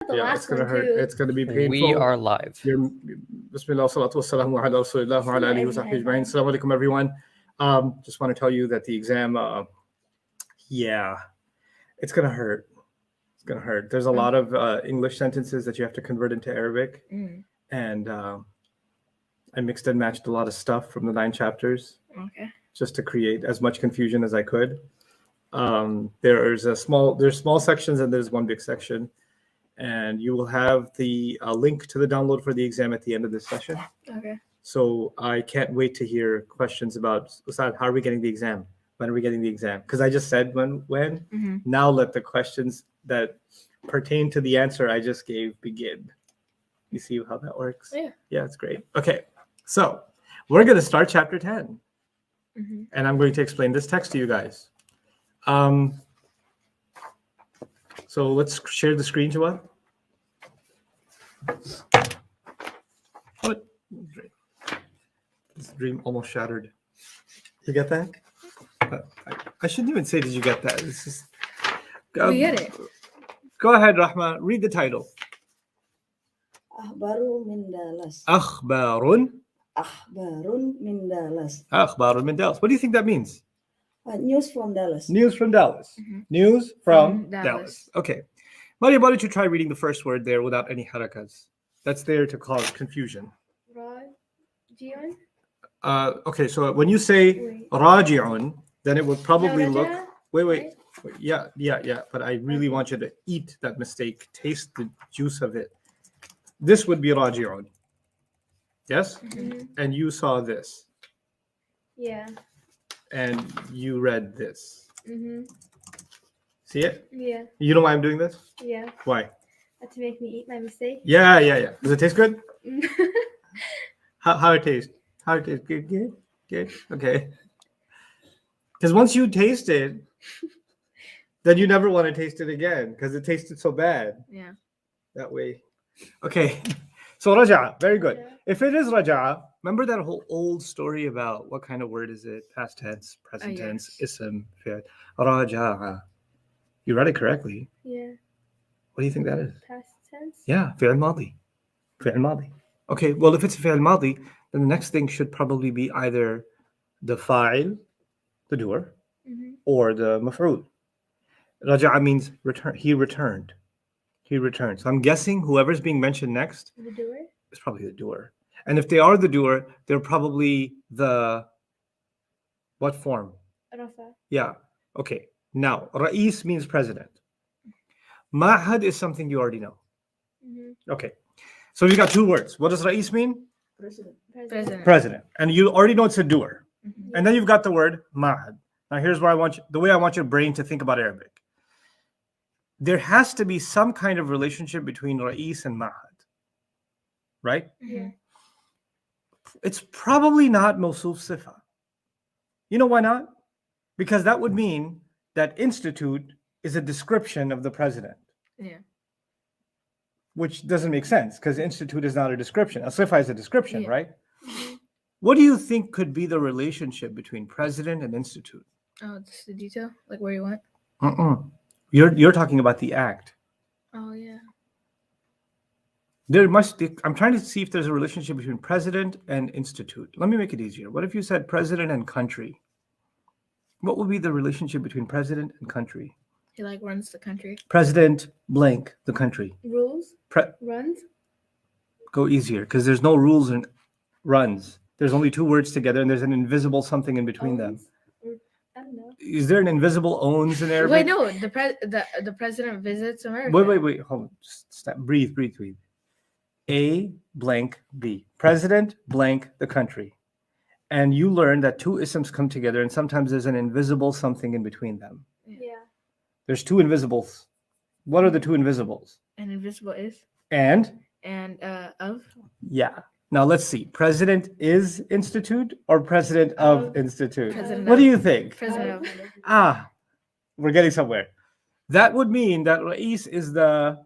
the Yeah, last it's gonna one hurt. too. It's gonna be painful. We are live. Bismillah, salatu wassalamu ala rasulillah wa ala alihi wa sahbihi ajma'in. Assalamu alaikum, everyone. Just want to tell you that the exam, it's gonna hurt. It's gonna hurt. There's a lot of English sentences that you have to convert into Arabic, and I mixed and matched a lot of stuff from the 9 chapters. Okay. Just to create as much confusion as I could. There's small sections and there's one big section, and you will have the link to the download for the exam at the end of this session. Okay. So I can't wait to hear questions about, Ustad, how are we getting the exam? When are we getting the exam? Because I just said when. Now let the questions that pertain to the answer I just gave begin. You see how that works? Yeah, it's great. Okay, so we're going to start chapter 10. And I'm going to explain this text to you guys. So let's share the screen, Jawad. What? This dream almost shattered. You get that? I shouldn't even say, did you get that? It's just, We get it. Go ahead, Rahma. Read the title. أخبار من دالاس. أخبار من دالاس. أخبار من Dallas. What do you think that means? News from Dallas. News from Dallas. News from Dallas. Okay. Maria, why don't you try reading the first word there without any harakas? That's there to cause confusion. Raji'un? Okay, so when you say raji'un, then it would probably No, look... raja, Wait. right? Yeah. But I really want you to eat that mistake. Taste the juice of it. This would be raji'un. Yes? And you saw this. Yeah. And you read this. See it? Yeah. You know why I'm doing this? Yeah. Why? To make me eat my mistake. Yeah. Does it taste good? How it taste? How it taste? Good. Okay. Because once you taste it, then you never want to taste it again because it tasted so bad. Yeah. That way. Okay. So raja'a, very good. Yeah. If it is raja'a, remember that whole old story about what kind of word is it? Past tense, present tense, ism, fi'l. Raja'a. You read it correctly. Yeah. What do you think that is? Past tense? Yeah, fi'l madi. Fi'l madi. Okay, well, if it's fi'l madi, then the next thing should probably be either the fa'il, the doer, or the maf'ul. Raja'a means return. He returned. So I'm guessing whoever's being mentioned next The doer? is probably the doer. And if they are the doer, they're probably the what form? Rafa. Yeah. Okay. Now, Ra'is means president. Ma'had is something you already know. Okay. So we got 2 words. What does Ra'is mean? President. And you already know it's a doer. And then you've got the word Ma'had. Now here's where the way I want your brain to think about Arabic. There has to be some kind of relationship between Ra'is and Ma'had. Right? Yeah. It's probably not Mawsuf Sifa. You know why not? Because that would mean that institute is a description of the president. Yeah. Which doesn't make sense because institute is not a description. A Sifa is a description, Yeah. right? What do you think could be the relationship between president and institute? Oh, just the detail? Like where you went? You're talking about the act. Oh, yeah. I'm trying to see if there's a relationship between president and institute. Let me make it easier. What if you said president and country? What would be the relationship between president and country? He like runs the country. President blank the country. Rules? Runs? Go easier because there's no rules and runs. There's only 2 words together and there's an invisible something in between them. I don't know. Is there an invisible owns in Arabic? Wait, no. The president visits America. Wait. Hold on. Stop. Breathe. A blank B. President blank the country. And you learn that 2 isms come together and sometimes there's an invisible something in between them. Yeah. There's 2 invisibles. What are the 2 invisibles? And invisible is? And Of? Yeah. Now let's see. President is institute or president of institute? President What of. do you think? President of. We're getting somewhere. That would mean that Ra'is is the...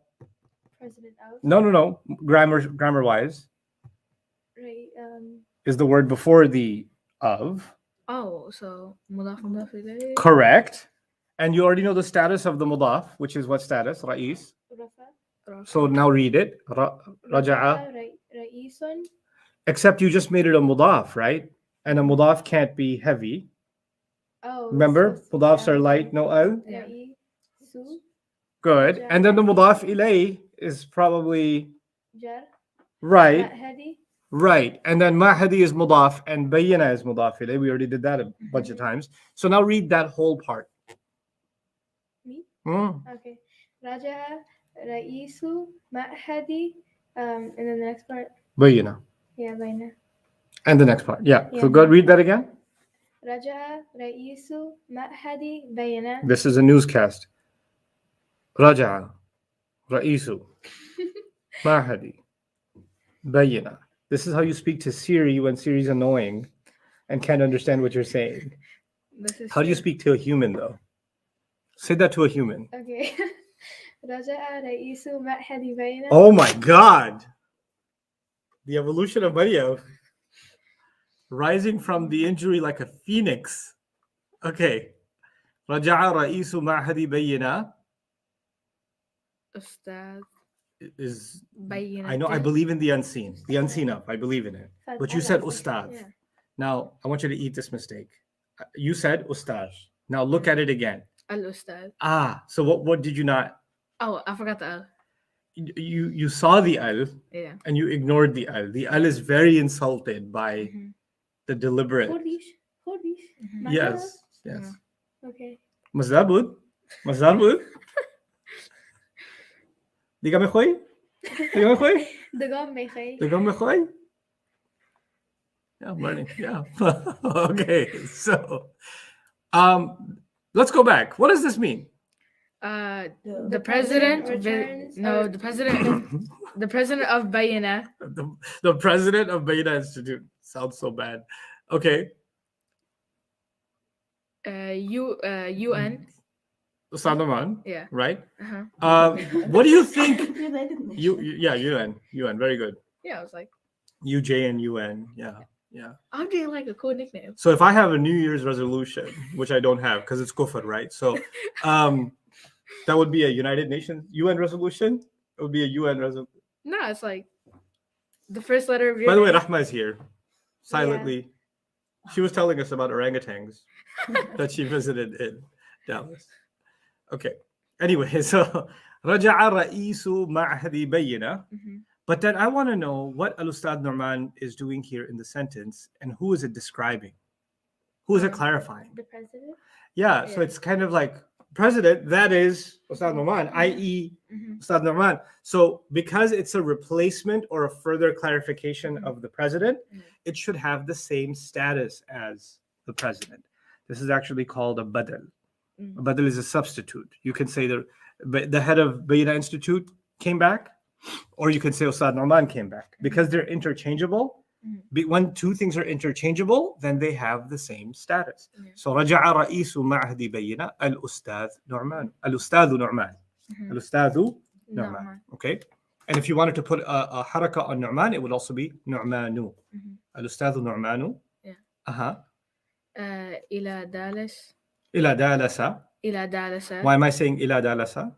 President of? No. Grammar wise. Right. Is the word before the of. Oh, so mudaf ilayh. Correct. And you already know the status of the mudaf, which is what status? Ra'is. Rafa. So now read it. Raja'a. رئيس. Except you just made it a mudaf, right? And a mudaf can't be heavy. Oh. Remember, mudafs are light, no al. Yeah. Good. And then the mudaf ilay is probably Jar. right. Hadi. Right. And then mahadi is mudaf and bayyana is mudaf ilay. We already did that a bunch of times. So now read that whole part. Me? Mm. Okay. Raja'a Raisu Ma'hadi. And then the next part. Bayyana. Yeah, Baina. And the next part. Yeah. So Yeah. go ahead, read that again. Raja'a Raisu Ma'hadi Bayana. This is a newscast. Raja'a Ra'isu Mahadi Bayyana. This is how you speak to Siri when Siri's annoying and can't understand what you're saying. How do you speak to a human though? Say that to a human. Okay. Raja'a Raisu Ma'hadi Bayana. Oh my God. The evolution of Maryam. Rising from the injury like a phoenix. Okay. Raja'a Ra'isu Ma'hadi Bayyana Ustad is Bayana. I know I believe in the unseen. The unseen of I believe in it. But you said Ustad. Yeah. Now I want you to eat this mistake. You said Ustad. Now look at it again. Al Ustad. So what did you not? Oh, I forgot the Al. You saw the al Yeah. and you ignored the al. The al is very insulted by the deliberate. Hodish. Yes. Okay. Mazdabud. Dígame hoy. Dagam Mekhay. Dígame hoy. Yeah, I'm learning. Yeah. Okay. So, let's go back. What does this mean? The president returns. the president of Bayana. The president of Beta Institute sounds so bad. Okay. UN. Ustad Noman, Yeah. right? Uh-huh. What do you think? United Nations. Yeah, UN, very good. Yeah, I was like, UJ and UN, yeah. I'm doing like a cool nickname. So if I have a New Year's resolution, which I don't have because it's kufr, right? So, that would be a United Nations UN resolution. It would be a UN resolution. No, it's like the first letter of your By the way, name. Rahma is here, silently. She was telling us about orangutans that she visited in Dallas. Okay. Anyway, so Raja'a Ra'isu Ma'hadi Bayyana. But then I want to know what Al-Ustad Nu'man is doing here in the sentence and who is it describing? Who is it clarifying? The president. Yeah, so Yeah. it's kind of like president, that is Ustad Nu'man, i.e. Ustad Nu'man. So because it's a replacement or a further clarification of the president, it should have the same status as the president. This is actually called a badal. A badal is a substitute. You can say the head of Bayna Institute came back, or you can say Ustad Nu'man came back. Because they're interchangeable, when two things are interchangeable, then they have the same status. So Raja'a Ra'isu Ma'hadi Bayyana Al-Ustad Nu'man. Al-Ustadu Nu'man. Al-Ustadu Nu'man. Okay? And if you wanted to put a haraka on Nu'man, it would also be Nu'manu. Al-Ustadu Nu'manu. Yeah. Ila Dallas. Ila Dalasa. Ila Dalasa. Why am I saying Ila Dalasa?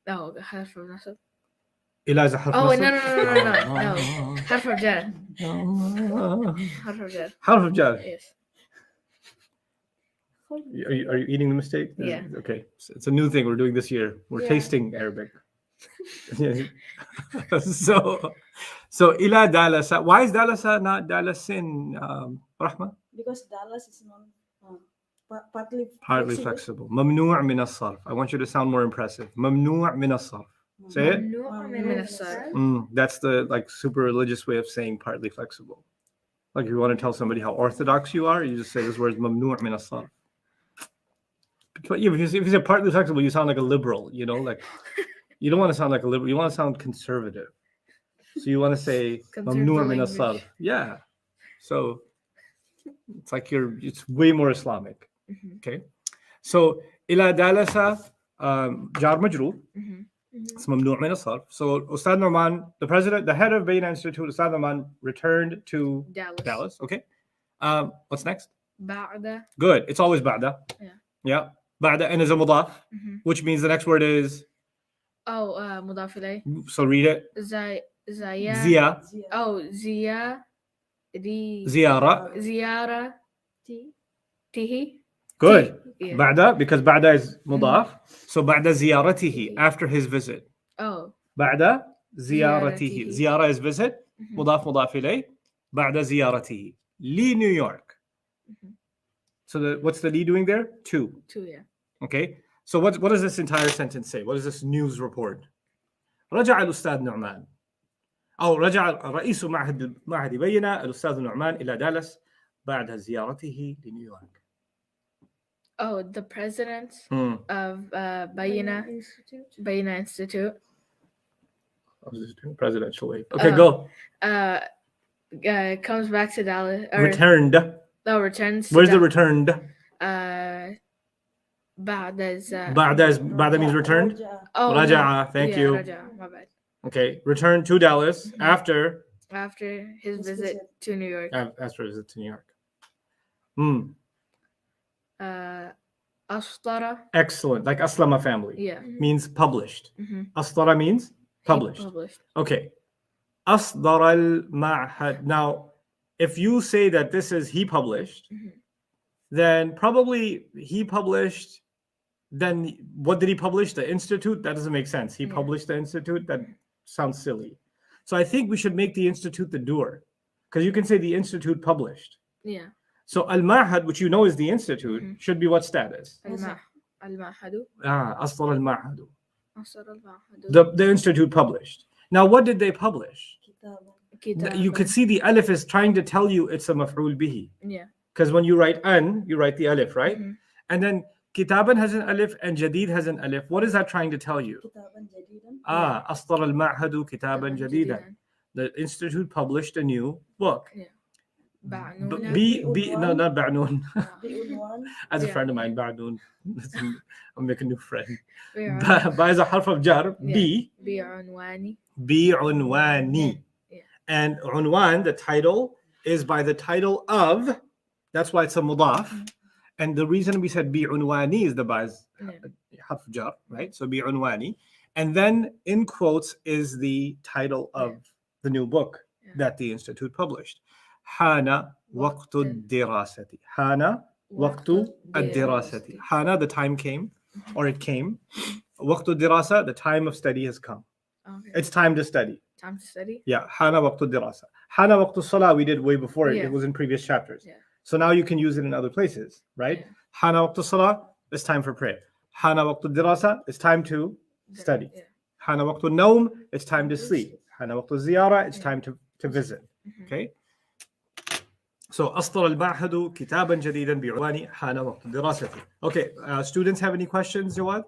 Oh, harf of nasab. Ila is a harf Oh, nasab? no. Harf of jar. Harf of jar. Harf of jar. Yes. Are you eating the mistake? Yeah. Okay. It's a new thing we're doing this year. We're Yeah. tasting Arabic. So ila Dalasa. Why is Dalasa not Dalasin, Rahma? Because Dallas is partly flexible. Mamnu' min as-sarf. I want you to sound more impressive. Mamnu' min as-sarf. Say it. That's the super religious way of saying partly flexible. Like if you want to tell somebody how orthodox you are, you just say this word is mamnu' min as-sarf. But if you say partly flexible, you sound like a liberal. Like you don't want to sound like a liberal. You want to sound conservative. So you want to say mamnu' min as-sarf. Yeah. So it's like it's way more Islamic. Okay. So ila dalasa jar majroor. It's mamnu' min as-sarf. So Ustad Nu'man, the head of Bayna Institute, Ustad Nu'man returned to Dallas. Okay. What's next? Ba'da. Good. It's always ba'da. Yeah. Yeah. Ba'da and is a mudaf, which means the next word is مضاف إليه. So read it. زيا. Zia. Ziyara. زيارته. Good. Yeah. بعد, because بعد is مضاف. So بعد زيارته, after his visit. بعد زيارته. زيارة is visit. مضاف مضاف إليه. بعد زيارته. لنيو يورك. So what's the Lee doing there? Two. Yeah. Okay. So what does this entire sentence say? What is this news report? رجع الأستاذ نعمان. أو رجع رئيس معهد بينة الأستاذ نعمان إلى دالاس بعد زيارته لنيويورك. The president of Bayina Institute. Presidential wave. Okay, go. Comes back to Dallas. Returned. Returns. Where's the returned? بعد means returned. رجع. Thank you. رجع. My bad. Okay, returned to Dallas after his visit to New York. After his visit to New York. أصدر. Excellent. Like Aslama family. Yeah. Means published. أصدر means published. Okay. أصدر المعهد. Now, if you say that this is he published, then probably he published. Then what did he publish? The institute? That doesn't make sense. He published the institute? That sounds silly. So I think we should make the institute the doer, because you can say the institute published. Yeah. So al-ma'had, which you know is the institute, should be what status? Al-ma'hadu. أصدر المعهد. The institute published. Now, what did they publish? You could see the alif is trying to tell you it's a maf'ul bihi. Yeah. Because when you write an, you write the alif, right? And then kitaban has an alif and jadid has an alif. What is that trying to tell you? أصدر المعهد كتابا جديدا. The institute published a new book. Yeah. No, not Ba'nun. As a friend of mine, Ba'nun. I'll make a new friend. Ba is a harf of jar. B. Bi'unwani. And unwan, the title, is by the title of. That's why it's a mudaf. And the reason we said bi'unwani is the ba is harf jar, right? So bi'unwani. And then in quotes is the title of the new book that the institute published. Hana waqtu dirasati. Hana waqtu ad-dirasati. Hana, the time came, or it came. Waqtu dirasa, the time of study has come. Okay. It's time to study. Time to study? Yeah. Hana waqtu dirasa. Hana waqtu salah, we did way before it. It was in previous chapters. Yeah. So now you can use it in other places, right? Hana waqtu salah, it's time for prayer. Hana waqtu dirasa, it's time to study. Hana waqtu naum, it's time to sleep. Hana waqtu ziyara, it's time to visit. Okay? So أصدر المعهد كتابا جديدا بعنوان حان وقت الدراسة. Okay, students have any questions, Jawad?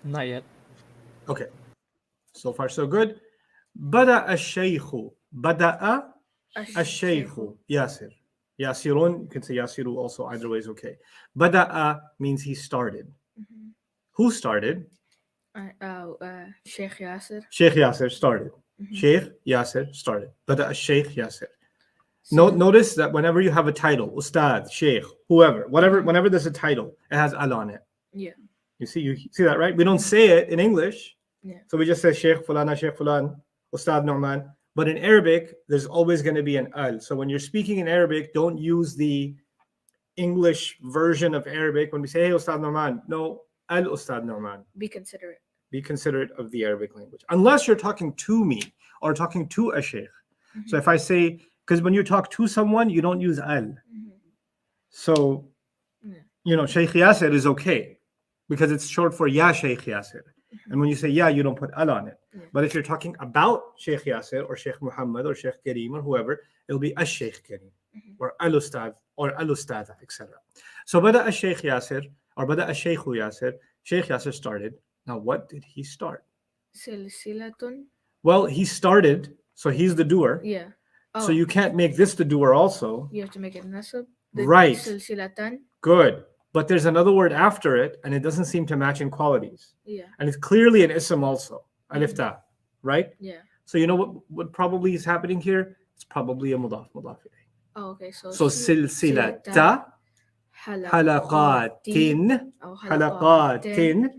Not yet. Okay, so far so good. بدأ الشيخ. بدأ الشيخ. ياسر. ياسرون, you can say ياسر also, either way is okay. بدأ means he started. Who started? Sheikh Yasser. Sheikh Yasser started. Sheikh Yasser started. بدأ الشيخ ياسر. Notice that whenever you have a title, Ustad, Sheikh, whoever, whenever there's a title, it has al on it. Yeah. You see that, right? We don't say it in English. Yeah. So we just say Sheikh Fulana, Sheikh Fulan, Ustad Nu'man. But in Arabic, there's always going to be an al. So when you're speaking in Arabic, don't use the English version of Arabic. When we say, hey, Ustad Nu'man, no, al Ustad Nu'man. Be considerate. Be considerate of the Arabic language. Unless you're talking to me or talking to a sheikh. So if I say, because when you talk to someone, you don't use al. So, Sheikh Yasser is okay because it's short for Ya Sheikh Yasser. And when you say Ya, you don't put al on it. But if you're talking about Sheikh Yasser or Sheikh Muhammad or Sheikh Kareem or whoever, it'll be a Sheikh Kareem or al Ustad or al Ustada, etc. So Bada a Sheikh Yasser or Bada a Sheikh Yasser, Sheikh Yasser started. Now, what did he start? Silsilatun. Well, he started, so he's the doer. Yeah. So you can't make this the doer also. You have to make it nasab. Right. Silsilatan. Good. But there's another word after it, and it doesn't seem to match in qualities. Yeah. And it's clearly an ism also. Alif ta. Right? Yeah. So you know what probably is happening here? It's probably a mudaf ilayh. Oh, okay. So silsilata halaqatin, أو halaqatin.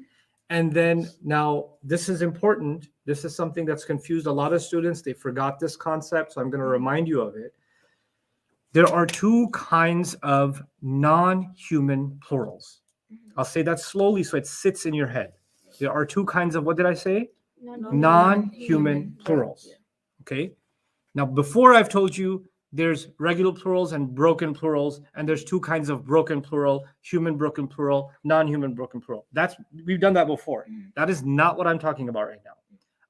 And then now this is important. This is something that's confused a lot of students. They forgot this concept, so I'm going to remind you of it. There are two kinds of non-human plurals. I'll say that slowly so it sits in your head. There are two kinds of, what did I say? Non-human plurals. Okay. Now, before I've told you there's regular plurals and broken plurals, and there's two kinds of broken plural, human broken plural, non-human broken plural. We've done that before. That is not what I'm talking about right now.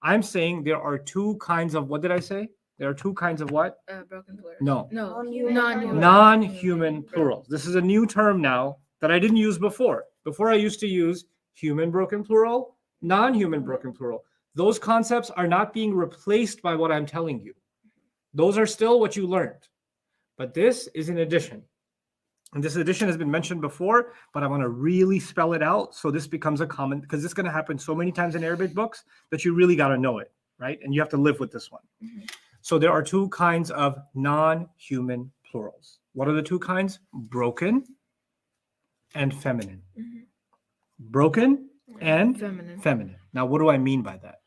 I'm saying there are two kinds of, what did I say? There are two kinds of what? broken plural. No. Non-human. Non-human plurals. This is a new term now that I didn't use before. Before I used to use human broken plural, non-human broken plural. Those concepts are not being replaced by what I'm telling you. Those are still what you learned. But this is an addition. And this addition has been mentioned before, but I want to really spell it out so this becomes a common, because this is going to happen so many times in Arabic books that you really got to know it, right? And you have to live with this one. So there are two kinds of non-human plurals. What are the two kinds? Broken and feminine. Broken and feminine. Now, what do I mean by that?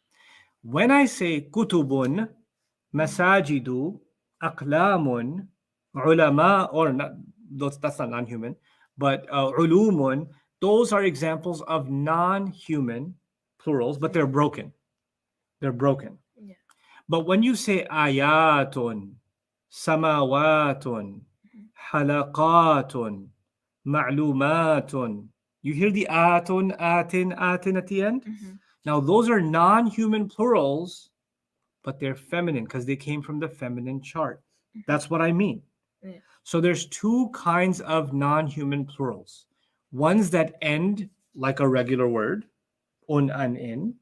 When I say kutubun, masajidu, aqlamun, ulama, or not, that's not non-human, but ulumun, those are examples of non-human plurals, but they're broken. They're broken. Yeah. But when you say ayatun, samawatun, halaqatun, ma'lumatun, you hear the atun, atin at the end? Now, those are non-human plurals, but they're feminine because they came from the feminine chart. That's what I mean. Yeah. So there's two kinds of non-human plurals. Ones that end like a regular word, un and in,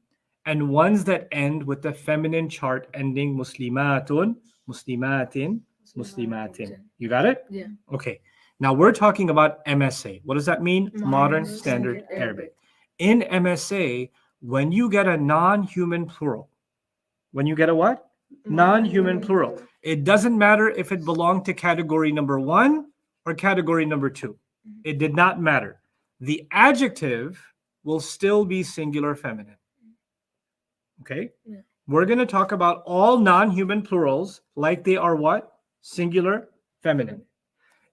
and ones that end with the feminine chart ending muslimatun, muslimatin, muslimatin. You got it? Yeah. Okay. Now we're talking about MSA. What does that mean? Modern Standard Arabic. In MSA, when you get a non-human plural, when you get a what? Non-human plural. It doesn't matter if it belonged to category number 1 or category number 2. It did not matter. The adjective will still be singular feminine. Okay? Yeah. We're going to talk about all non-human plurals like they are what? Singular feminine.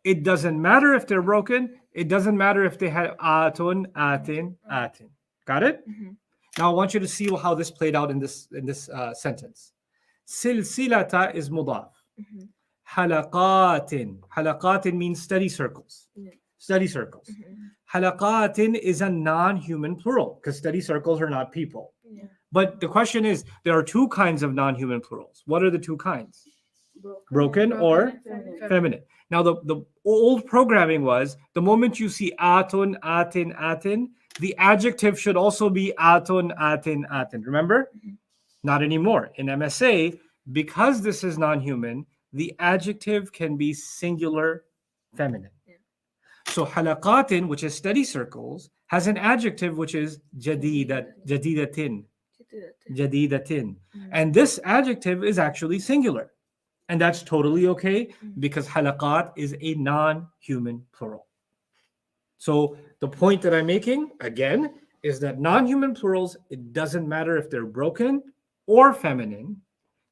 It doesn't matter if they're broken. It doesn't matter if they had atun, atin, atin. Got it? Now I want you to see how this played out in this sentence. Silsilata is mudaf. Halaqatin. Halaqatin means study circles. Yeah. Study circles. Halaqatin is a non-human plural because study circles are not people. Yeah. But the question is, there are two kinds of non-human plurals. What are the two kinds? Broken or feminine. Now, the old programming was the moment you see atun, atin, atin, the adjective should also be atun, atin, atin. Remember? Not anymore. In MSA, because this is non-human, the adjective can be singular feminine. Yeah. So halaqatin, which is study circles, has an adjective which is jadidatin. Jadidatin. And this adjective is actually singular. And that's totally okay because halaqat is a non-human plural. So the point that I'm making, again, is that non-human plurals, it doesn't matter if they're broken or feminine,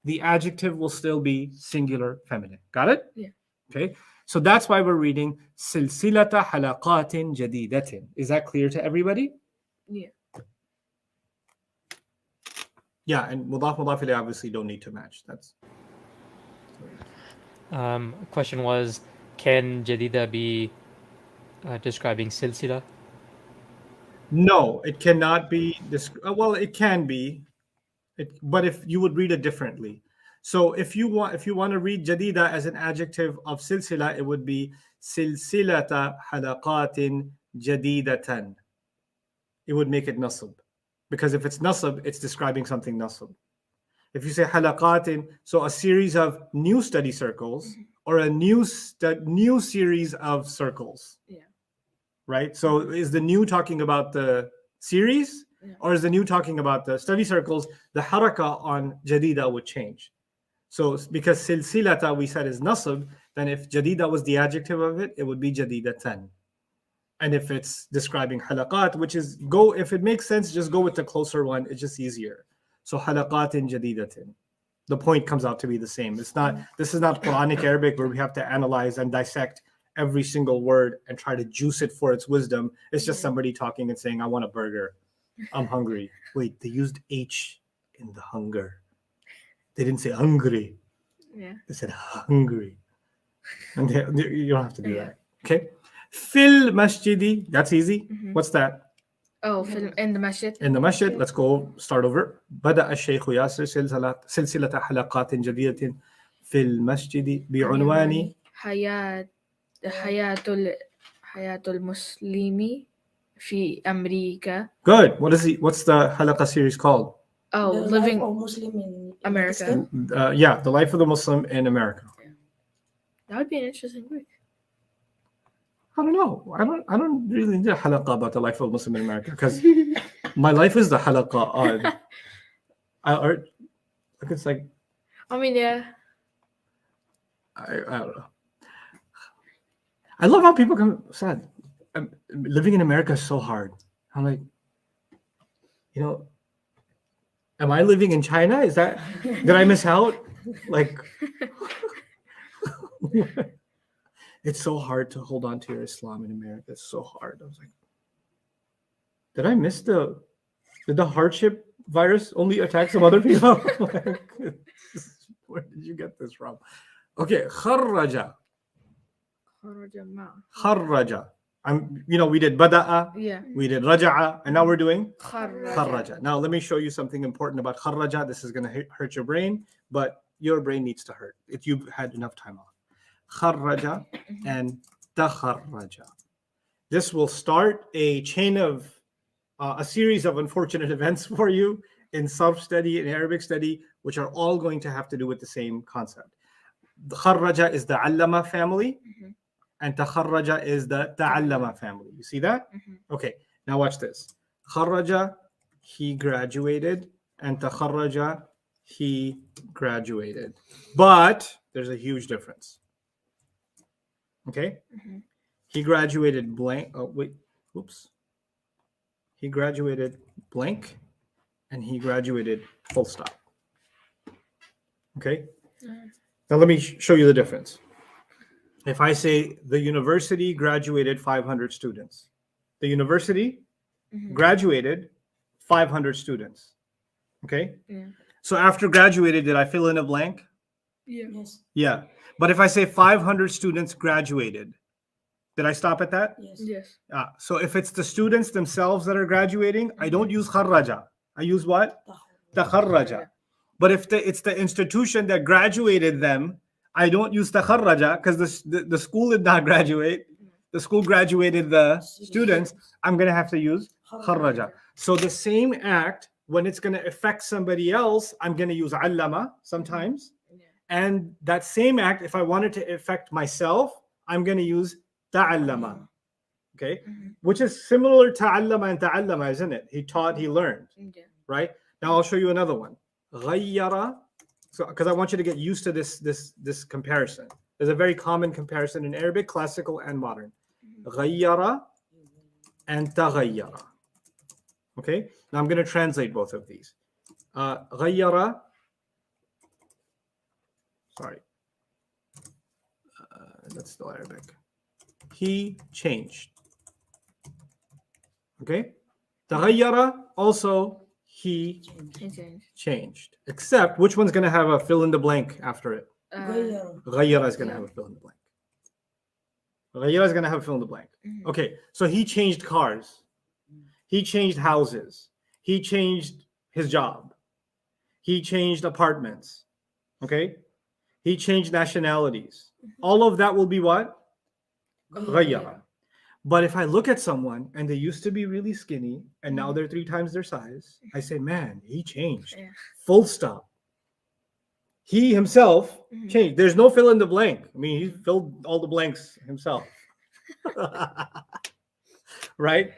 the adjective will still be singular feminine. Got it? Yeah. Okay. So that's why we're reading silsilata halaqatin jadidatin. Is that clear to everybody? Yeah. Yeah, and mudaf ilayh obviously don't need to match. That's Question was, can jadida be describing silsila? no, it cannot be. Well, it can be, but if you would read it differently. So if you want to read jadida as an adjective of silsila, it would be silsilata halaqatin jadidatan. It would make it nasab, because if it's nasab, it's describing something nasab. If you say halaqatin, so a series of new study circles or a new series of circles. Yeah. Right? So is the new talking about the series, or is the new talking about the study circles? The haraka on jadida would change. So because silsilata we said is nasab, then if jadida was the adjective of it, it would be jadidatan. And if it's describing halaqat, which is go, if it makes sense, just go with the closer one. It's just easier. So halaqatin jadidatin. The point comes out to be the same. It's not, this is not Quranic Arabic where we have to analyze and dissect every single word and try to juice it for its wisdom. It's just somebody talking and saying, I want a burger. I'm hungry. Wait, they used H in the hunger. They didn't say hungry. Yeah. They said hungry. And you don't have to do that. Okay. Fil masjidi. That's easy. What's that? Oh, in the masjid. In the masjid. Let's go start over. بدأ الشيخ ياسر سلسلة حلقات جديدة في المسجد بعنوان حياة المسلم في أمريكا. Good. What's the halaqa series called? Oh, The living life of Muslim in America. Pakistan. Yeah, the life of the Muslim in America. That would be an interesting book. I don't know. I don't really need a halaqa about the life of a Muslim in America because my life is the halaqa on. It's like. I mean, yeah. I don't know. I love how people come sad. Living in America is so hard. I'm like, am I living in China? Did I miss out? Like, it's so hard to hold on to your Islam in America. It's so hard. I was like, did I miss did the hardship virus only attack some other people? Like, where did you get this from? Okay, kharraja. Kharraja. We did bada'a, Yeah. we did raja'a, and now we're doing Kharraja. kharraja. Now let me show you something important about kharraja. This is going to hurt your brain, but your brain needs to hurt if you've had enough time off. Kharraja and takharraja. This will start a chain of a series of unfortunate events for you in Sarf study and Arabic study, which are all going to have to do with the same concept. The kharraja is the allama family, and takharraja is the ta'allama family. You see that? Okay, now watch this. Kharraja, he graduated, and takharraja, he graduated. But there's a huge difference. Okay? He graduated blank. Oh, wait. Oops. He graduated blank, and he graduated full stop. Okay? Now let me show you the difference. If I say the university graduated 500 students, the university graduated 500 students. Okay? Yeah. So after graduated, did I fill in a blank? Yeah. Yes. Yeah. But if I say 500 students graduated, did I stop at that? Yes. Yes. So if it's the students themselves that are graduating, I don't use kharraja. I use what? Takharraja. But if it's the institution that graduated them, I don't use takharraja because the school did not graduate. The school graduated the students. I'm going to have to use kharraja. So the same act, when it's going to affect somebody else, I'm going to use allama sometimes. And that same act, if I wanted to affect myself, I'm going to use ta'allama. Okay? Which is similar to ta'allama and ta'allama, isn't it? He taught, he learned. Yeah. Right? Now I'll show you another one. Ghayyara. So, because I want you to get used to this comparison. There's a very common comparison in Arabic, classical and modern. Ghayyara and taghayyara. Okay? Now I'm going to translate both of these. Ghayyara. Sorry. That's still Arabic. He changed. Okay? Taghayyara also he changed. Except which one's going to have a fill in the blank after it? Ghayyara is going to have a fill in the blank. Ghayyara is going to have a fill in the blank. Okay, so he changed cars. He changed houses. He changed his job. He changed apartments. Okay? He changed nationalities. All of that will be what? Ghayyara. But if I look at someone and they used to be really skinny and now they're 3 times their size, I say, man, he changed. Yeah. Full stop. He himself changed. There's no fill in the blank. I mean, he filled all the blanks himself. Right?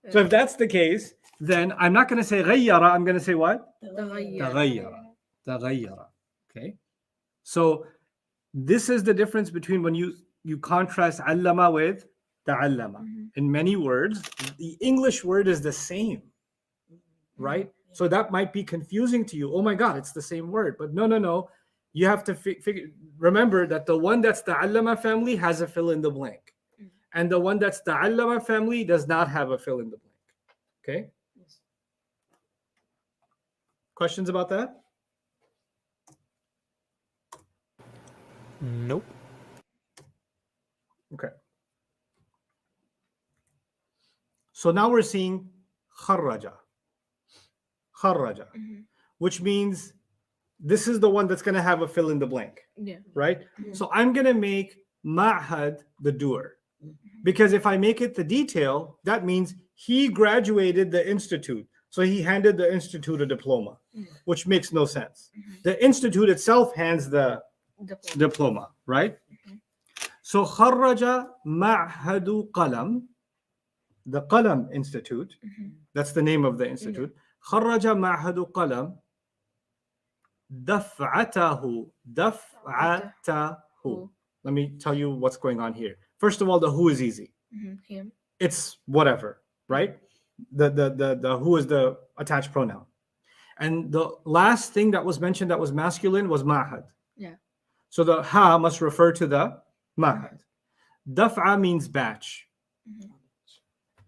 So if that's the case, then I'm not going to say ghayyara. I'm going to say what? Taghayyara. Taghayyara. Okay? So this is the difference between when you contrast allama with ta'allama. Mhm. In many words, the English word is the same, right? So that might be confusing to you. Oh my God, it's the same word. But no. You have to remember that the one that's ta'allama family has a fill in the blank. And the one that's ta'allama family does not have a fill in the blank. Okay? Yes. Questions about that? Nope. Okay. So now we're seeing kharraja. Kharraja, which means this is the one that's going to have a fill in the blank, Yeah. right? So I'm going to make ma'had the doer. Because if I make it the detail, that means he graduated the institute. So he handed the institute a diploma, which makes no sense. The institute itself hands the diploma, right? So kharraja ma'hadu qalam, the Qalam Institute, that's the name of the institute. Kharraja ma'hadu qalam daf'atahu. Let me tell you what's going on here. First of all, the who is easy. Him. It's whatever, right? The who is the attached pronoun. And the last thing that was mentioned that was masculine was ma'had. Yeah. So the ha must refer to the ma'had. Daf'a means batch.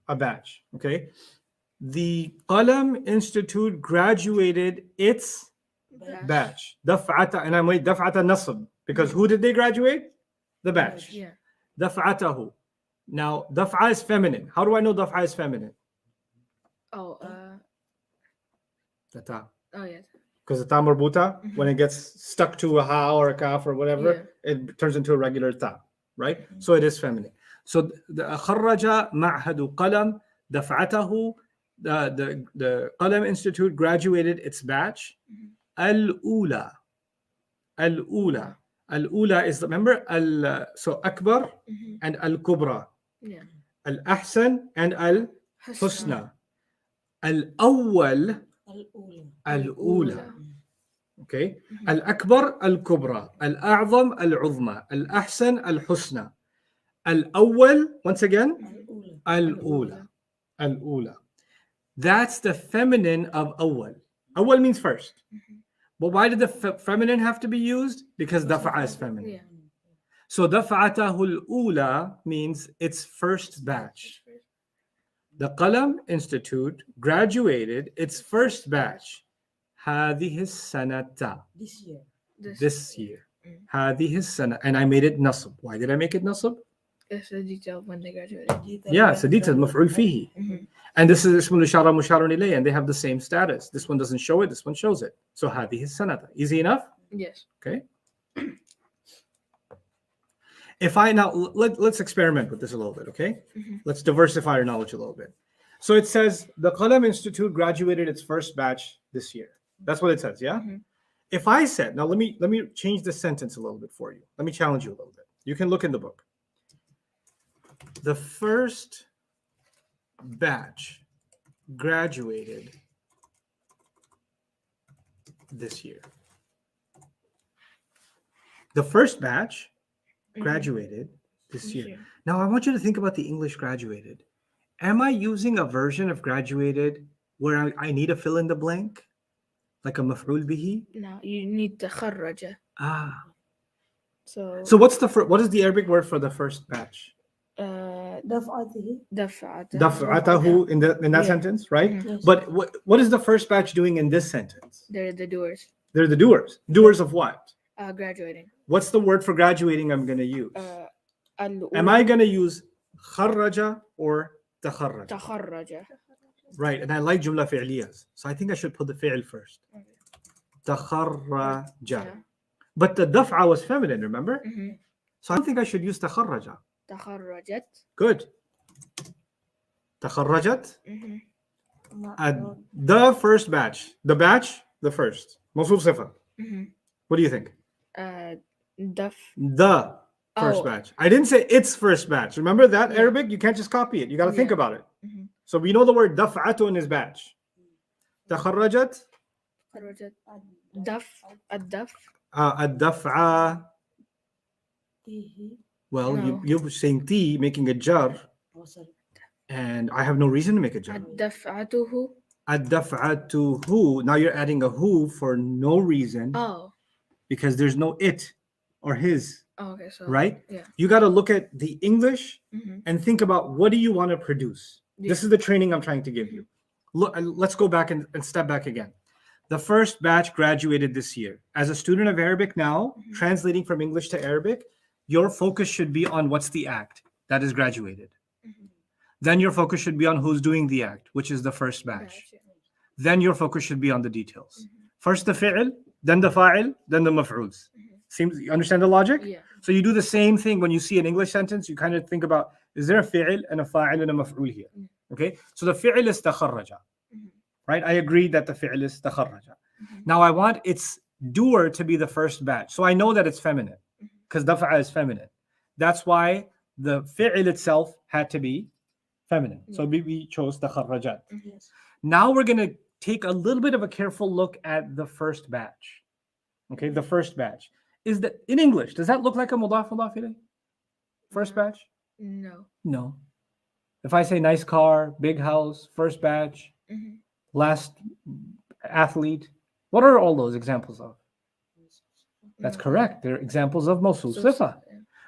A batch, okay? The Qalam Institute graduated its batch. Daf'ata, and I'm waiting, daf'ata nasab, because who did they graduate? The batch. Yeah. Daf'atahu. Now, daf'a is feminine. How do I know daf'a is feminine? Oh, The ta. oh yes. Because the ta marbuta, when it gets stuck to a ha or a kaf or whatever, it turns into a regular ta, right? So it is feminine. So the kharraja ma'hadu qalam daf'atahu, the Qalam Institute graduated its batch. Al-ula. Al-ula. Al-ula is, remember, so akbar and al-kubra. Yeah. Al-ahsan and al-husna. Al-awwal, al-ula. Okay. Al-akbar, al-kubra. Al-a'zam, al-uzma. Al-ahsan, al-husna. Al-awwal, once again, al-ula. Al-ula. That's the feminine of awwal. Awwal means first. But why did the feminine have to be used? Because dafa'a is feminine. Yeah. So dafa'atahul ula means its first batch. The Qalam Institute graduated its first batch. هذه السنة. This year. This year. هذه السنة. And I made it nasab. Why did I make it nasab? It's the detail when they graduated. Yeah, it's a detail, maf'ul fihi. And this is ismul ishara musharun ilayh, and they have the same status. This one doesn't show it, this one shows it. So هذه السنة. Easy enough? Yes. Okay. If I now let's experiment with this a little bit, okay? Let's diversify our knowledge a little bit. So it says the Qalam Institute graduated its first batch this year. That's what it says, yeah? If I said, now let me change the sentence a little bit for you. Let me challenge you a little bit. You can look in the book. The first batch graduated this year. The first batch graduated this year. Now I want you to think about the English graduated. Am I using a version of graduated where I need to fill in the blank? Like a maf'ul bihi? No, you need the kharraja. Ah. So what's what is the Arabic word for the first batch? دفعته. Daf'atahu in that sentence, right? Yes. But what is the first batch doing in this sentence? they're the doers. They're the doers. Doers of what? Graduating. What's the word for graduating I'm going to use? Al-ula. Am I going to use kharraja or takharraja? Takharraja. Right, and I like jumla fi'liyas. So I think I should put the fi'l first. Takharraja. But the daf'a was feminine, remember? So I don't think I should use takharraja. Takharrajat. Good. Takharrajat. The first batch. The batch, the first. Mawsuf sifa. What do you think? Daf. The first batch. I didn't say its first batch. Remember that Arabic? You can't just copy it. You got to think about it. So we know the word daf'atun is batch. Takharrajat. Takharrajat. Daf. Ad-daf. Ad-daf'a. Well, No. you're saying ti, making a jar, وصل. and I have no reason to make a jar. الدفعته. Ad-daf'atuhu. Now you're adding a who for no reason Oh. because there's no it or his, Oh, okay. So. right? Yeah. You got to look at the English Mm-hmm. and think about what do you want to produce. This is the training I'm trying to give you. Look, let's go back and step back again. The first batch graduated this year. As a student of Arabic now, translating from English to Arabic, your focus should be on what's the act that is graduated. Then your focus should be on who's doing the act, which is the first batch. Then your focus should be on the details. First the fi'l, then the fa'il, then the maf'uls. Seems you understand the logic? Yeah. So you do the same thing when you see an English sentence. You kind of think about, is there a fi'l and a fa'il and a maf'ul here? Okay, so the fi'l is takharraja. Right? I agree that the fi'l is takharraja. Now I want its doer to be the first batch. So I know that it's feminine because dafa'a is feminine. That's why the fi'l itself had to be feminine. So we chose takharrajat. Yes. Now we're going to take a little bit of a careful look at the first batch. Okay, the first batch. Is that in English? Does that look like a mudaf ilayh? First batch? No. No. If I say nice car, big house, first batch, last athlete, what are all those examples of? That's correct. They're examples of mawsul sifa,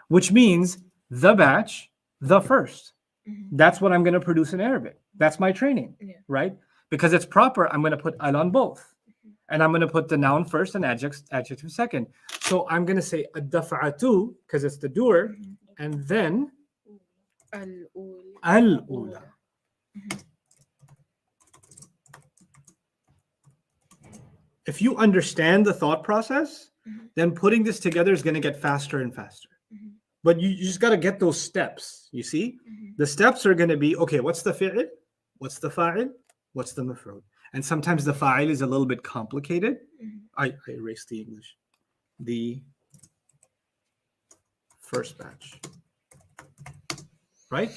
which means the batch, the first. That's what I'm going to produce in Arabic. That's my training, right? Because it's proper, I'm going to put al on both. And I'm going to put the noun first and adjective second. So I'm going to say ad-daf'atu, because it's the doer, and then al-ula. If you understand the thought process, then putting this together is going to get faster and faster. But you just got to get those steps, you see? The steps are going to be, okay, what's the fi'l? What's the fa'il? What's the maf'ul? And sometimes the fa'il is a little bit complicated. I erased the English. The first batch. Right?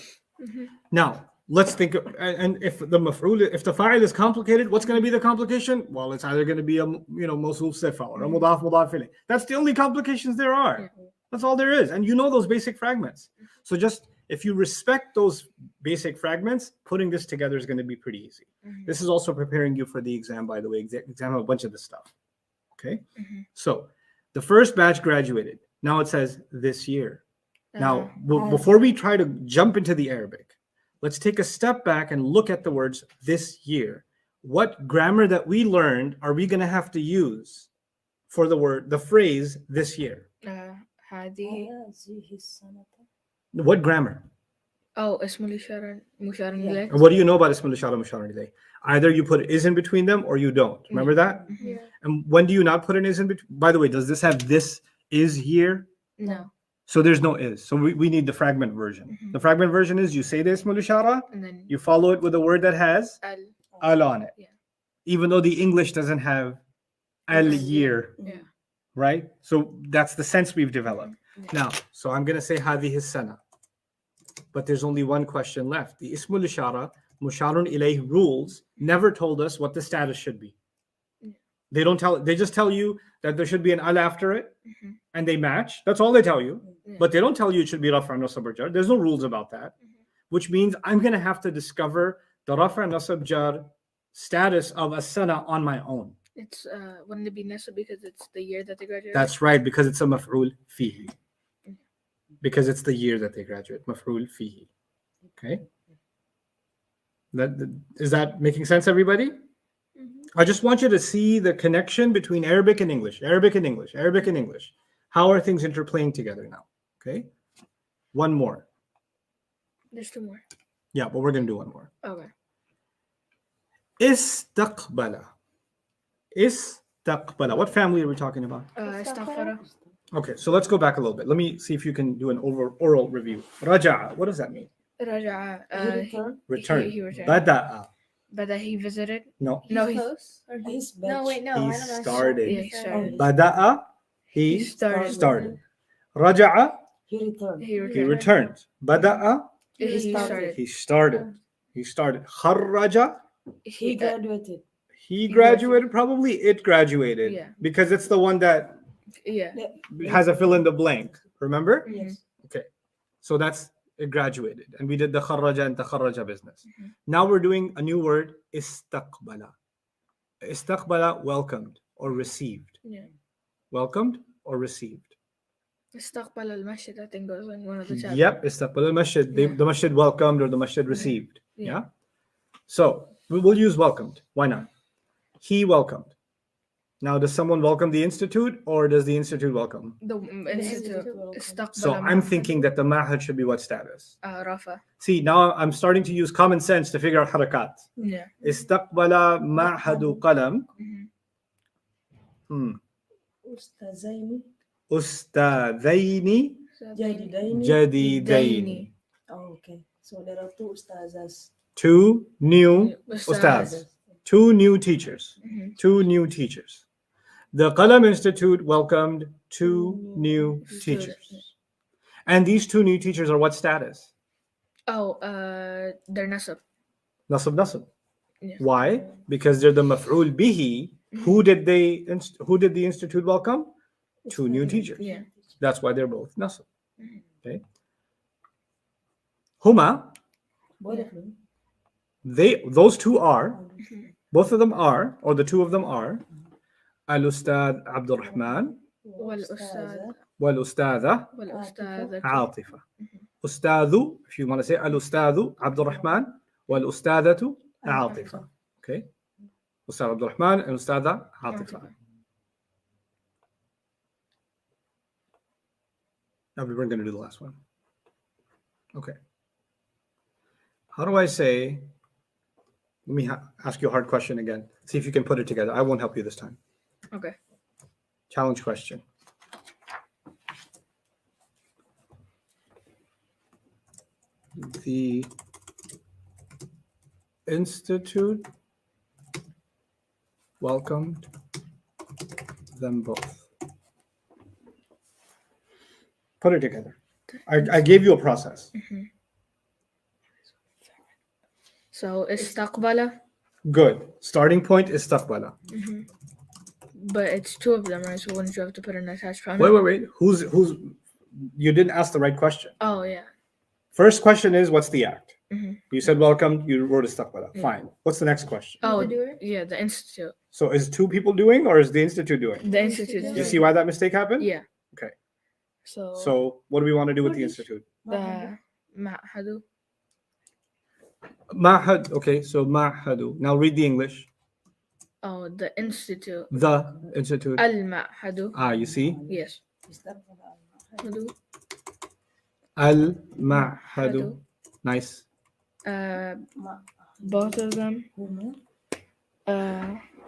Now, let's think, and if the maf'ul, if the fa'il is complicated, what's going to be the complication? Well, it's either going to be a, mawsul sifa or a mudaf ilayh. That's the only complications there are. That's all there is. And you know those basic fragments. So just, if you respect those basic fragments, putting this together is going to be pretty easy. This is also preparing you for the exam, by the way, exam a bunch of this stuff. Okay? So the first batch graduated. Now it says this year. Now, before we try to jump into the Arabic, let's take a step back and look at the words this year. What grammar that we learned are we going to have to use for the phrase this year? هذه. هذه السنة. What grammar? Oh, اسم الإشارة مشار إليه. And what do you know about ism al-ishara mushar ilayh? Either you put is in between them or you don't. Remember that? Yeah. And when do you not put an is in between? By the way, does this have this is here? No. So there's no is. So we need the fragment version. The fragment version is you say the ism al-ishara, And then you follow it with a word that has al on it. Yeah. Even though the English doesn't have al year, Yeah. right? So that's the sense we've developed. Now, so I'm going to say hadhihi sana. But there's only one question left. The ism al-ishara, musharun ilayh rules never told us what the status should be. They don't tell, they just tell you that there should be an al after it and they match. That's all they tell you. But they don't tell you it should be rafa' nasab or jar. There's no rules about that. Which means I'm going to have to discover the rafa' nasab jar status of a sana on my own. It's wouldn't it be nasab because it's the year that they graduated? That's right, because it's a maf'ul fihi. Because it's the year that they graduate. Maf'ul fihi. Okay? Is that making sense, everybody? I just want you to see the connection between Arabic and English. Arabic and English. Arabic and English. How are things interplaying together now? Okay? One more. There's two more. Yeah, but we're going to do one more. Okay. Istaqbala. Istaqbala. What family are we talking about? استغفر. Okay, so let's go back a little bit. Let me see if you can do an oral review. Raja'a. What does that mean? رجع. Return. He returned. Bada'a. But that he visited. No. No, He's he close? Or He's no, wait, no. He I don't know. started. Yeah, he started. Bada'a. He He started. started. Raja'a. He returned. He returned. He returned. Bada'a. He started. He started. He started. Kharraja. He graduated. He graduated. Probably it graduated. Yeah. Because it's the one that Yeah. has a fill in the blank. Remember? Yes. Okay. So that's it graduated. And we did the kharraja and takharraja business. Now we're doing a new word, istaqbala. Istaqbala, welcomed or received. Yeah. Welcomed or received. Istaqbal al-masjid, I think, goes in one of the chapters. Yep, istaqbala al-masjid. Yeah. The masjid welcomed or the masjid received. Yeah. Yeah. So we will use welcomed. Why not? He welcomed. Now, does someone welcome the institute or does the institute welcome? The institute. Istaqbal So I'm thinking that the ma'had should be what status? Rafa. See, now I'm starting to use common sense to figure out harakat. Yeah. Istaqbala ma'hadu qalam. أستاذين Ustadaini جديدين. jadidaini. Oh, okay. So there are two ustazas. Two new ustads. Two new teachers. Two new teachers. The Qalam Institute welcomed two new teachers. And these two new teachers are what status? Oh, they're nasab. Nasab. Yeah. Why? Because they're the maf'ul bihi. Who did the institute welcome? Two new teachers. Yeah. That's why they're both nasab. Okay. Huma, Both of them. those two are, both of them are, or the two of them are, Al-Ustad Abdul Rahman والأستاذ wal-Ustadha والأستاذة Atifa. Ustadhu, if you want to say Al-Ustadhu Abdul Rahman wal-Ustadhatu Atifa. Okay. Ustad Abdul Rahman and Ustadha Atifa. Now we weren't going to do the last one. Okay. How do I say, let me ask you a hard question again. See if you can put it together. I won't help you this time. Okay. Challenge question. The institute welcomed them both. Put it together. I gave you a process. So istaqbala, Good. Starting point is istaqbala. but it's two of them, right? So wouldn't you have to put an attached pronoun? Wait. Who's? You didn't ask the right question. Oh yeah. First question is, what's the act? You said welcome. You wrote istaqbala. Fine. What's the next question? Oh do it? yeah, the institute. So is two people doing, or is the institute doing? The institute. You see why that mistake happened? Yeah. Okay. So So what do we want to do with the institute? the ma'hadu. Ma'had. Okay. So ma'hadu. Now read the English. Oh, the institute. The institute. Al-ma'hadu. You see. Yes. Ma'hadu. Al-ma'hadu. Nice. Both of them.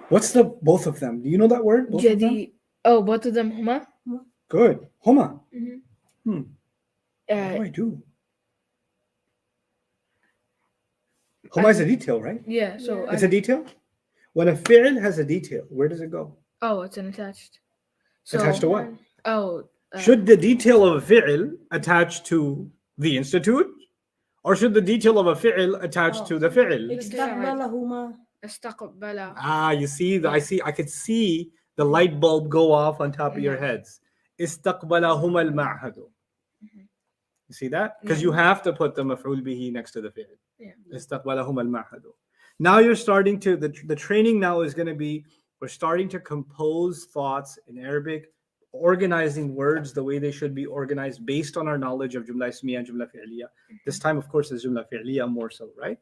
What's the both of them? Do you know that word? Both of them? Jadi. Oh, both of them huma. Good. Huma. What do Uh, I do? Huma is a detail, right? yeah. So It's a detail? When a fi'l has a detail, where does it go? oh, it's an attached. So Attached to what? Oh. Should the detail of a fi'l attach to the institute? Or should the detail of a fi'l attach to the fi'l? استقبلهما. Istaqbala. You see, I could see the light bulb go off on top of your heads. Istaqbalahuma al-ma'hadu. You see that? Because you have to put the maf'ul bihi next to the fi'l. Yeah. Istaqbalahuma al-ma'hadu. Now you're starting to, the training now is going to be, we're starting to compose thoughts in Arabic, organizing words the way they should be organized based on our knowledge of Jumla Ismiya and Jumla Fi'liya. This time, of course, is Jumla Fi'liya more so, right?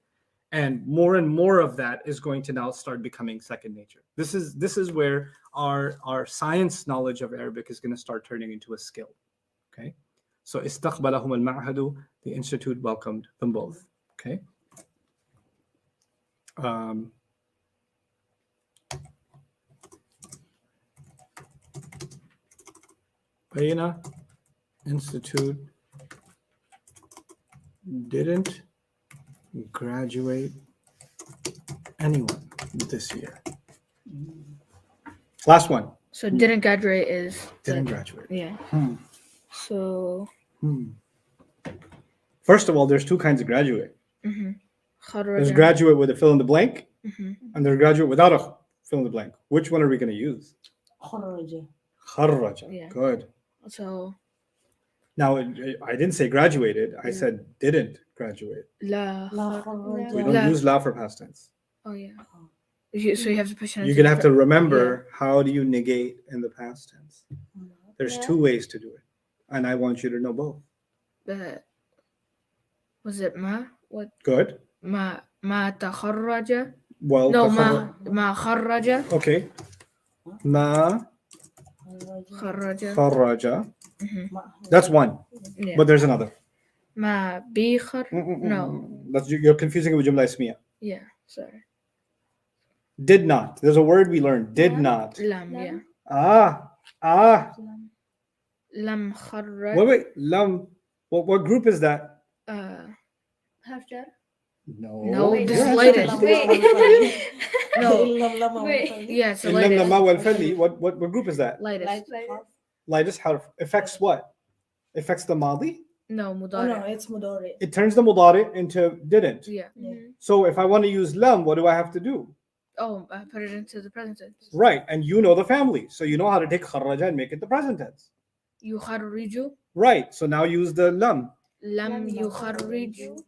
And more of that is going to now start becoming second nature. This is where our science knowledge of Arabic is going to start turning into a skill. Okay? So istaqbalahum al-ma'hadu, the institute welcomed them both. Okay? Bayna Institute didn't graduate anyone this year. Last one. So didn't graduate is Didn't graduate. yeah. So First of all, there's two kinds of graduate. There's kharaja. graduate with a fill in the blank, and there's graduate without a fill in the blank. Which one are we going to use? خرج. Kharraja. Yeah. Good. So Now, I didn't say graduated. I said didn't graduate. لا لا خرج. We خرج. don't La. use la for past tense. Oh yeah. So you have to push it. You're going to have to remember how do you negate in the past tense. There's Yeah. 2 ways to do it. And I want you to know both. Was it ما? What? Good. ما تخرج. Well, No, تخرج- ما خرج. Okay. ما خرج. خرج. Mhm. That's one. Yeah. But there's another. ما بيخر. No. That's you're confusing it with jumla ismiya. Yeah. Sorry. Did not. There's a word we learned. Did not. لم. Yeah. Ah. لم خرج. Wait. Lam. What group is that? Half jar. No. No, Wait, this no. is latest. Wait. No. Wait. Yeah, it's the إن لم latest. ما والفعل. What group is that? Latest. Lightest harf. Affects what? Affects the madi. No, Oh no, مضارع. it's mudari. It turns the mudari into didn't. Yeah. So if I want to use lam, what do I have to do? Oh, I put it into the present tense. Right. And you know the family. So you know how to take kharraja and make it the present tense. يخرج. Right. So now use the lam. لم يخرج.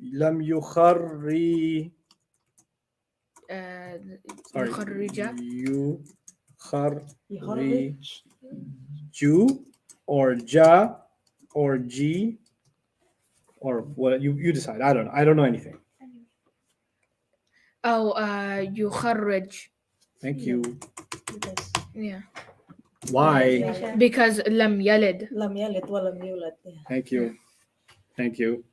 Lam yukharri. Sorry. يخرج. Yukharri. Ju or ja or g or what you decide. I don't know. I don't know anything. Oh, يخرج. Thank you. Yeah. Why? Because لم يلد. Lam yalid wa lam yulad. Yeah. Thank you. Thank you.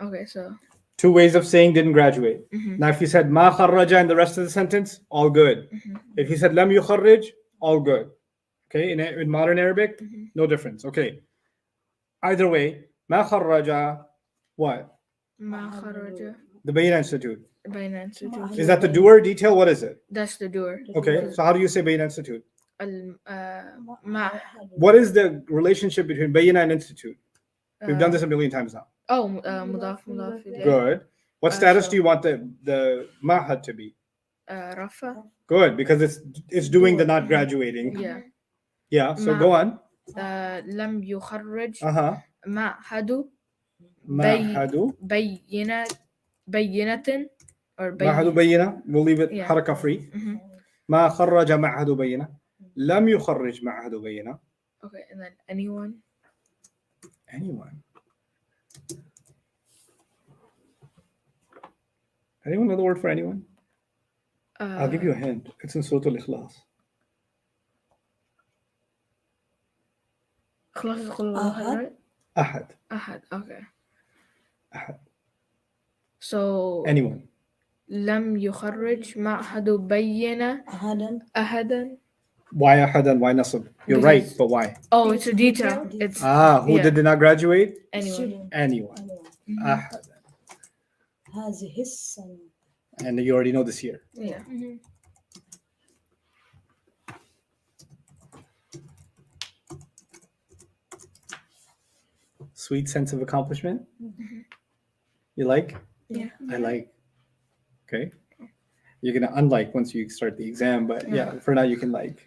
Okay, so. 2 ways of saying didn't graduate. Mhm. Now, if you said ma kharraja in the rest of the sentence, all good. Mhm. If you said lam yukharrij, all good. Okay, in modern Arabic, Mhm. no difference. Okay. Either way, ma kharraja, what? ما خرج. The Bayyina Institute. بين institute. Is that the doer detail? What is it? That's the doer. Okay, so how do you say Bayyina Institute? ما. What is the relationship between Bayyina and Institute? We've done this a million times now. Oh, مضاف إليه. Good. What status so- do you want the ma'had to be? رفع. Good, because it's doing the not graduating. Yeah. Yeah, so Ma- go on. لم يخرج Uh-huh. معهد Ma'hadu. بينة or Ma'hadu bayyina. We'll leave it Yeah. haraka free. Mhm. Ma kharraja ma'hadu bayyina. Lam yukharrij ma'hadu bayyina. Okay, and then anyone. Anyone. Anyone know the word for anyone? I'll give you a hint. It's in Surah Al-Ikhlas. خلاص قل الله right? Ahad. أحد. Okay. Ahad. So Anyone. لم يخرج معهد بين Ahadan. أحدا. Why ahad and why nasab? You're right, Because- but why? Oh, it's a detail. It's Who yeah. did not graduate? anyone. Student. Anyone. Mhm. Ahad. هذه السنة. And you already know this year. Yeah. Sweet sense of accomplishment. You like? Yeah. I like. Okay. You're gonna unlike once you start the exam, but yeah, for now you can like.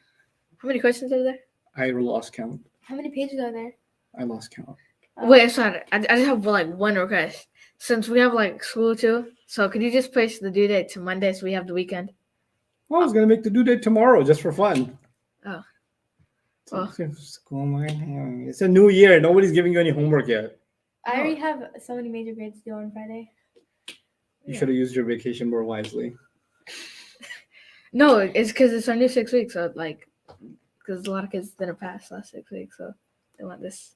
How many questions are there? I lost count. How many pages are there? I lost count. Wait, sorry. I just have like one request. Since we have like school too, so could you just push the due date to Monday so we have the weekend? Well, I was gonna make the due date tomorrow just for fun. Oh. So school morning. It's a new year. Nobody's giving you any homework yet. I already have so many major grades due on Friday. You should have used your vacation more wisely. No, it's because it's our new 6 weeks. So like, because a lot of kids didn't pass last 6 weeks, so they want this.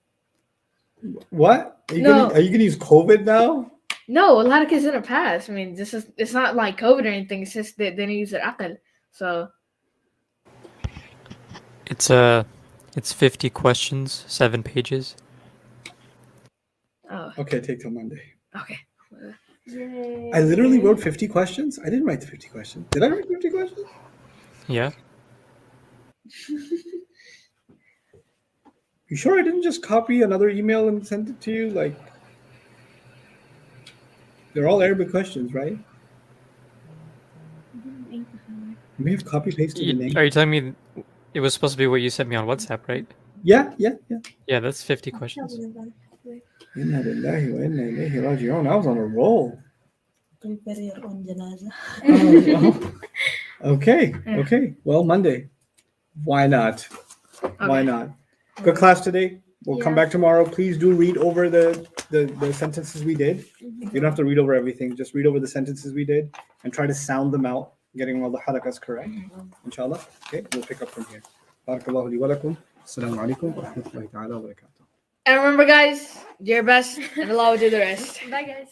What? Are you, No. gonna use COVID now? No, a lot of kids didn't pass. I mean, it's not like COVID or anything. It's just they didn't use their akal. So It's 50 questions, 7 pages. oh, Okay, take till Monday. okay. Yay. I literally wrote 50 questions. I didn't write the 50 questions. Did I write 50 questions? Yeah. You sure I didn't just copy another email and send it to you? Like, they're all Arabic questions, right? You may have copy pasted the name. Are you telling me it was supposed to be what you sent me on WhatsApp, right? Yeah. Yeah, that's 50 questions. Inna lillahi wa inna ilayhi raji'un. I was on a roll. Prepare your own janaza. Okay. Yeah. Okay. Well, Monday. Why not? Why Okay. not? Good class today. We'll come Yeah. back tomorrow. Please do read over the sentences we did. Mhm. You don't have to read over everything. Just read over the sentences we did and try to sound them out, getting all the harakas correct. Inshallah. Okay. We'll pick up from here. Barakallahu li wa lakum. Assalamu alaikum wa rahmatullahi ta'ala wa barakatuh. And remember, guys, do your best, and Allah will do the rest. Bye, guys.